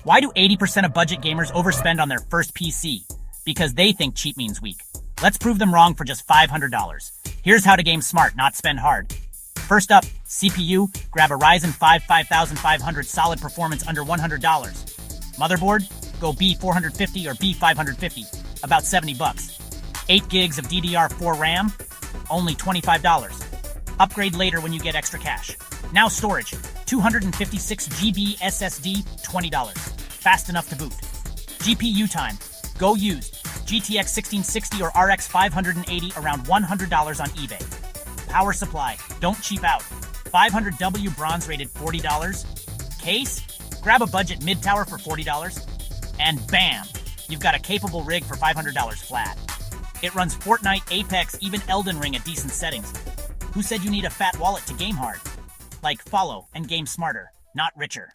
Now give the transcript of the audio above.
Why do 80% of budget gamers overspend on their first PC? Because they think cheap means weak. Let's prove them wrong for just $500. Here's how to game smart, not spend hard. First up, CPU, grab a Ryzen 5 5500 solid performance under $100. Motherboard, go B450 or B550, about 70 bucks. 8 gigs of DDR4 RAM, only $25. Upgrade later when you get extra cash. Now storage, 256 GB SSD, $20. Fast enough to boot. GPU time, go used. GTX 1660 or RX 580 around $100 on eBay. Power supply, don't cheap out. 500W bronze rated $40. Case, grab a budget mid-tower for $40. And bam, you've got a capable rig for $500 flat. It runs Fortnite, Apex, even Elden Ring at decent settings. Who said you need a fat wallet to game hard? Like, follow and game smarter, not richer.